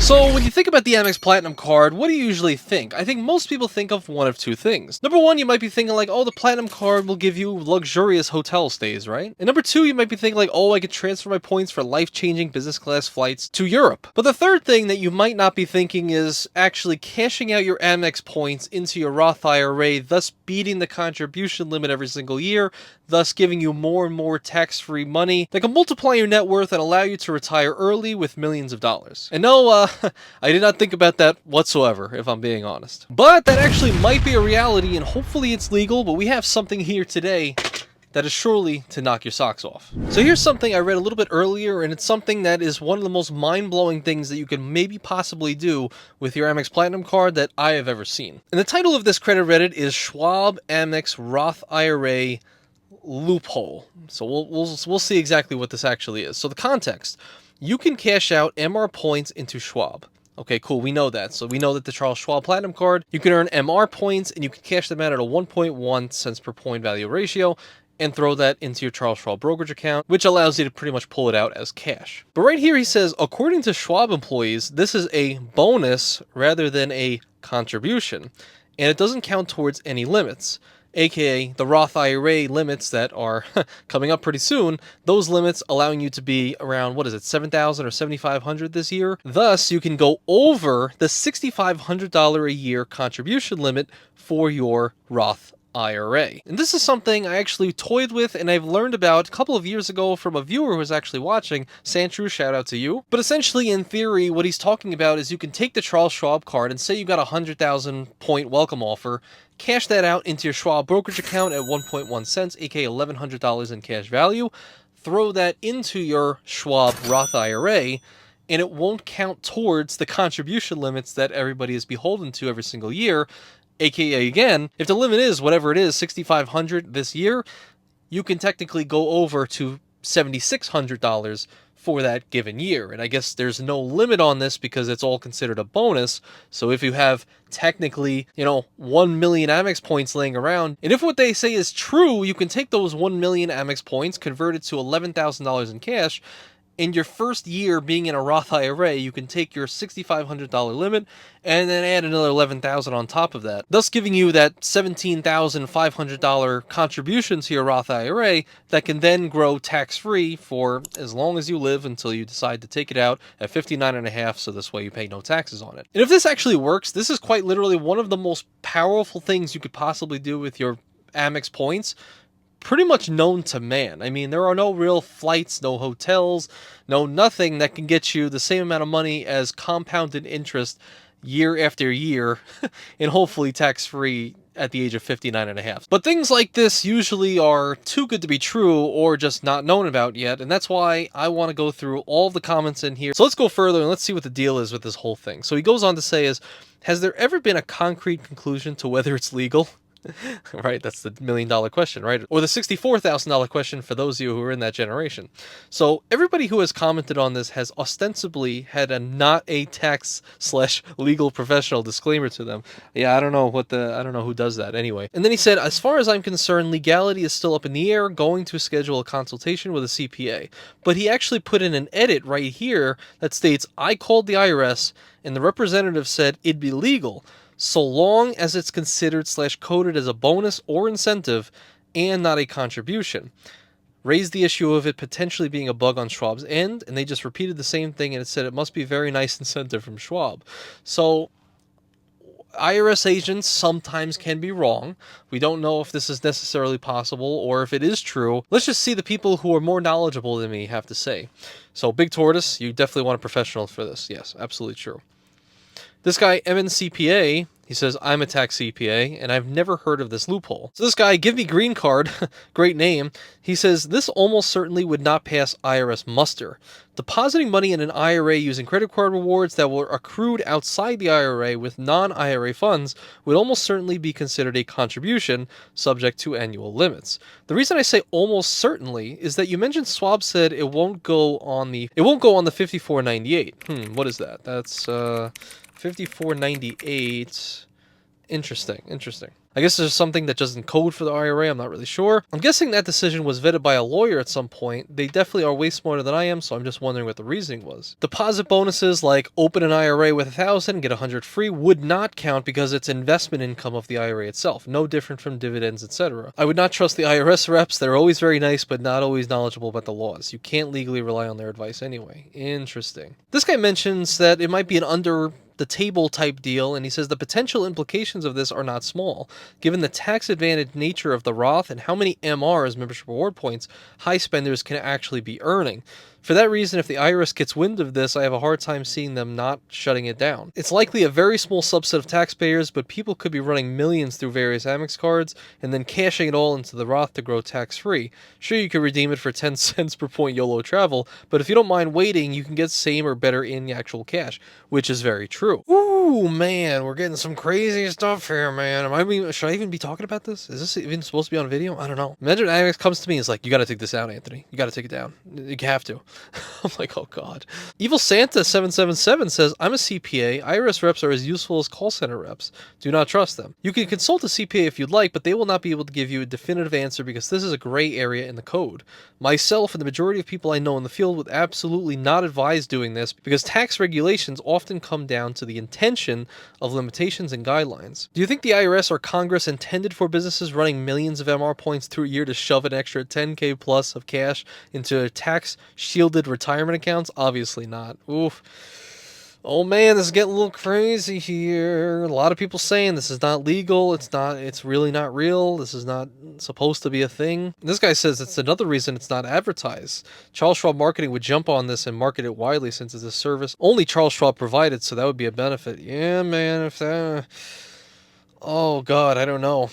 So when you think about the Amex Platinum card, what do you usually think? I think most people think of one of two things. Number one, you might be thinking like, oh, the Platinum card will give you luxurious hotel stays, right? And number two, you might be thinking like, oh, I could transfer my points for life-changing business class flights to Europe. But the third thing that you might not be thinking is actually cashing out your Amex points into your Roth IRA, thus beating the contribution limit every single year, thus giving you more and more tax-free money that can multiply your net worth and allow you to retire early with millions of dollars. And no, I did not think about that whatsoever, if I'm being honest. But that actually might be a reality, and hopefully it's legal, but we have something here today that is surely to knock your socks off. So here's something I read a little bit earlier, and it's something that is one of the most mind-blowing things that you can maybe possibly do with your Amex Platinum card that I have ever seen. And the title of this credit Reddit is Schwab Amex Roth IRA Loophole. So we'll see exactly what this actually is. So the context: you can cash out MR points into Schwab. Okay, cool, we know that. So we know that the Charles Schwab Platinum card, you can earn MR points and you can cash them out at a 1.1 cents per point value ratio and throw that into your Charles Schwab brokerage account, which allows you to pretty much pull it out as cash. But right here he says, according to Schwab employees, this is a bonus rather than a contribution, and it doesn't count towards any limits, aka the Roth IRA limits that are coming up pretty soon. Those limits allowing you to be around, what is it, $7,000 or $7,500 this year. Thus, you can go over the $6,500 a year contribution limit for your Roth IRA. And this is something I actually toyed with and I've learned about a couple of years ago from a viewer who was actually watching. Sandrew, shout out to you. But essentially, in theory, what he's talking about is you can take the Charles Schwab card and say you got a 100,000 point welcome offer, cash that out into your Schwab brokerage account at 1.1 cents, aka $1,100 in cash value, throw that into your Schwab Roth IRA, and it won't count towards the contribution limits that everybody is beholden to every single year. AKA, again, if the limit is whatever it is, $6,500 this year, you can technically go over to $7,600 for that given year. And I guess there's no limit on this because it's all considered a bonus. So if you have technically, 1 million Amex points laying around, and if what they say is true, you can take those 1 million Amex points, convert it to $11,000 in cash. In your first year being in a Roth IRA, you can take your $6,500 limit and then add another $11,000 on top of that, thus giving you that $17,500 contribution to your Roth IRA that can then grow tax-free for as long as you live until you decide to take it out at 59.5, so this way you pay no taxes on it. And if this actually works, this is quite literally one of the most powerful things you could possibly do with your Amex points, pretty much known to man. I mean, there are no real flights, no hotels, no nothing that can get you the same amount of money as compounded interest year after year and hopefully tax-free at the age of 59.5. But things like this usually are too good to be true or just not known about yet, and that's why I want to go through all the comments in here. So let's go further and let's see what the deal is with this whole thing. So he goes on to say has there ever been a concrete conclusion to whether it's legal? Right, that's the $1 million question, right? Or the $64,000 question for those of you who are in that generation. So everybody who has commented on this has ostensibly had a not a tax/legal professional disclaimer to them. Yeah, I don't know who does that anyway. And then he said, as far as I'm concerned, legality is still up in the air, going to schedule a consultation with a CPA. But he actually put in an edit right here that states, I called the IRS and the representative said it'd be legal, so long as it's considered/coded as a bonus or incentive and not a contribution. Raised the issue of it potentially being a bug on Schwab's end, and they just repeated the same thing, and it said it must be a very nice incentive from Schwab. So IRS agents sometimes can be wrong. We don't know if this is necessarily possible or if it is true. Let's just see the people who are more knowledgeable than me have to say. So Big Tortoise, you definitely want a professional for this. Yes, absolutely true. This guy, Evan CPA, he says, I'm a tax CPA, and I've never heard of this loophole. So this guy, Give Me Green Card, great name, he says, this almost certainly would not pass IRS muster. Depositing money in an IRA using credit card rewards that were accrued outside the IRA with non-IRA funds would almost certainly be considered a contribution subject to annual limits. The reason I say almost certainly is that you mentioned Schwab said it won't go on the 5498. What is that? That's 5498. Interesting. I guess there's something that doesn't code for the IRA, I'm not really sure. I'm guessing that decision was vetted by a lawyer at some point. They definitely are way smarter than I am, so I'm just wondering what the reasoning was. Deposit bonuses like open an IRA with 1,000 and get 100 free would not count because it's investment income of the IRA itself, no different from dividends, etc. I would not trust the IRS reps. They're always very nice, but not always knowledgeable about the laws. You can't legally rely on their advice anyway. Interesting. This guy mentions that it might be an under the table type deal, and he says the potential implications of this are not small, given the tax advantage nature of the Roth and how many MRs, membership reward points, high spenders can actually be earning. For that reason, if the IRS gets wind of this, I have a hard time seeing them not shutting it down. It's likely a very small subset of taxpayers, but people could be running millions through various Amex cards and then cashing it all into the Roth to grow tax-free. Sure, you could redeem it for 10 cents per point YOLO travel, but if you don't mind waiting, you can get same or better in actual cash, which is very true. Ooh, man, we're getting some crazy stuff here, man. Should I even be talking about this? Is this even supposed to be on video? I don't know. Imagine Amex comes to me and is like, you gotta take this out, Anthony. You gotta take it down. You have to. I'm like, oh god. Evil Santa 777 says, I'm a CPA. IRS reps are as useful as call center reps. Do not trust them. You can consult a CPA if you'd like, but they will not be able to give you a definitive answer because this is a gray area in the code. Myself and the majority of people I know in the field would absolutely not advise doing this because tax regulations often come down to the intention of limitations and guidelines. Do you think the IRS or Congress intended for businesses running millions of MR points through a year to shove an extra 10K plus of cash into tax shielded retirement accounts? Obviously not. Oof. Oh man, this is getting a little crazy here. A lot of people saying this is not legal. It's really not real. This is not supposed to be a thing. This guy says it's another reason it's not advertised. Charles Schwab Marketing would jump on this and market it widely since it's a service only Charles Schwab provided, so that would be a benefit. Yeah, man, if that... Oh god, I don't know.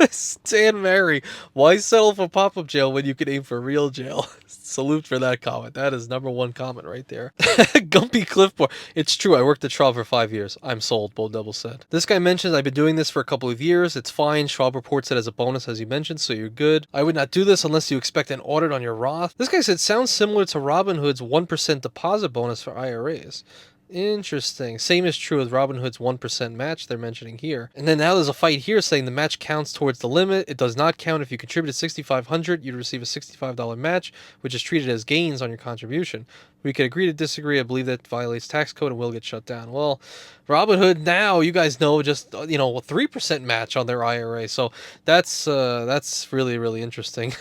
Stan Mary, why settle for pop-up jail when you can aim for real jail? Salute for that comment. That is #1 comment right there. Gumpy Cliffboard. It's true, I worked at Schwab for 5 years. I'm sold, Bo Double said. This guy mentions I've been doing this for a couple of years. It's fine. Schwab reports it as a bonus as you mentioned, so you're good. I would not do this unless you expect an audit on your Roth. This guy said sounds similar to Robinhood's 1% deposit bonus for IRAs. Interesting. Same is true with Robinhood's 1% match they're mentioning here. And then now there's a fight here saying the match counts towards the limit. It does not count if you contributed $6,500. You'd receive a $65 match, which is treated as gains on your contribution. We could agree to disagree. I believe that violates tax code and will get shut down. Well, Robinhood now, you guys know, just, a 3% match on their IRA. So that's really, really interesting.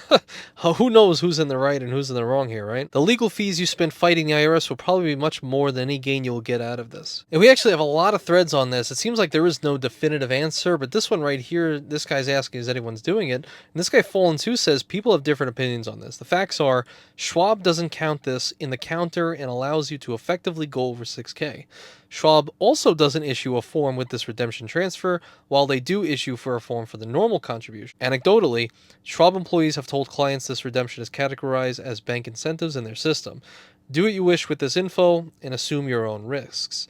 Who knows who's in the right and who's in the wrong here, right? The legal fees you spend fighting the IRS will probably be much more than any gain you'll get out of this. And we actually have a lot of threads on this. It seems like there is no definitive answer, but this one right here, this guy's asking is anyone's doing it. And this guy Fallen 2 says people have different opinions on this. The facts are Schwab doesn't count this in the counter and allows you to effectively go over 6K. Schwab also doesn't issue a form with this redemption transfer, while they do issue for a form for the normal contribution. Anecdotally, Schwab employees have told clients this redemption is categorized as bank incentives in their system. Do what you wish with this info and assume your own risks.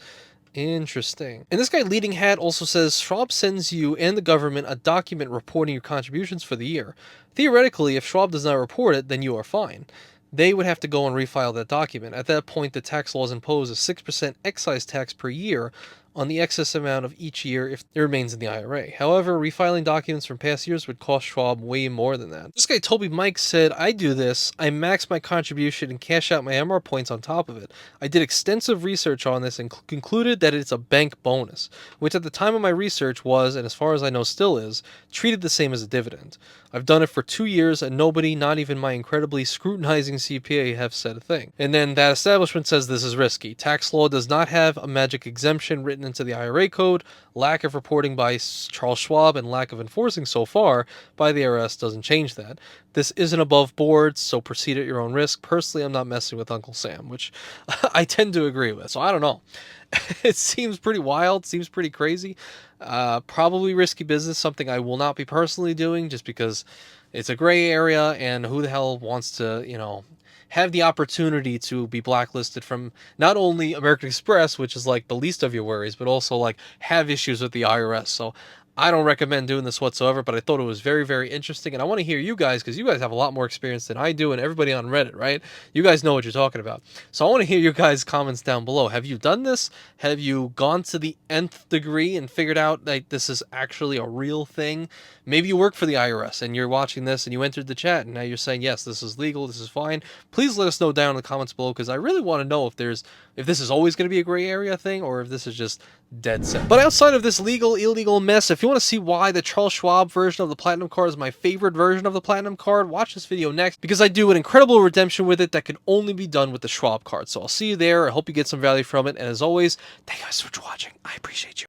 Interesting. And this guy Leading Hat also says Schwab sends you and the government a document reporting your contributions for the year. Theoretically, if Schwab does not report it, then you are fine. They would have to go and refile that document. At that point, the tax laws impose a 6% excise tax per year on the excess amount of each year if it remains in the IRA. However, refiling documents from past years would cost Schwab way more than that. This guy Toby Mike said, I do this, I max my contribution and cash out my MR points on top of it. I did extensive research on this and concluded that it's a bank bonus, which at the time of my research was, and as far as I know still is, treated the same as a dividend. I've done it for 2 years and nobody, not even my incredibly scrutinizing CPA, have said a thing. And then that establishment says this is risky. Tax law does not have a magic exemption written into the IRA code. Lack of reporting by Charles Schwab and lack of enforcing so far by the IRS doesn't change that. This isn't above board, so proceed at your own risk. Personally, I'm not messing with Uncle Sam, which I tend to agree with. So I don't know. It seems pretty wild, seems pretty crazy. Probably risky business, something I will not be personally doing just because it's a gray area and who the hell wants to, have the opportunity to be blacklisted from not only American Express, which is like the least of your worries, but also like have issues with the IRS. So I don't recommend doing this whatsoever, but I thought it was very, very interesting, and I want to hear you guys, because you guys have a lot more experience than I do, and everybody on Reddit, right? You guys know what you're talking about. So I want to hear your guys' comments down below. Have you done this? Have you gone to the nth degree and figured out like this is actually a real thing? Maybe you work for the IRS and you're watching this and you entered the chat and now you're saying, yes, this is legal, this is fine. Please let us know down in the comments below, because I really want to know if this is always going to be a gray area thing, or if this is just dead set. But outside of this legal, illegal mess, if you want to see why the Charles Schwab version of the Platinum card is my favorite version of the Platinum card, watch this video next, because I do an incredible redemption with it that can only be done with the Schwab card. So I'll see you there. I hope you get some value from it. And as always, thank you guys so much for watching. I appreciate you.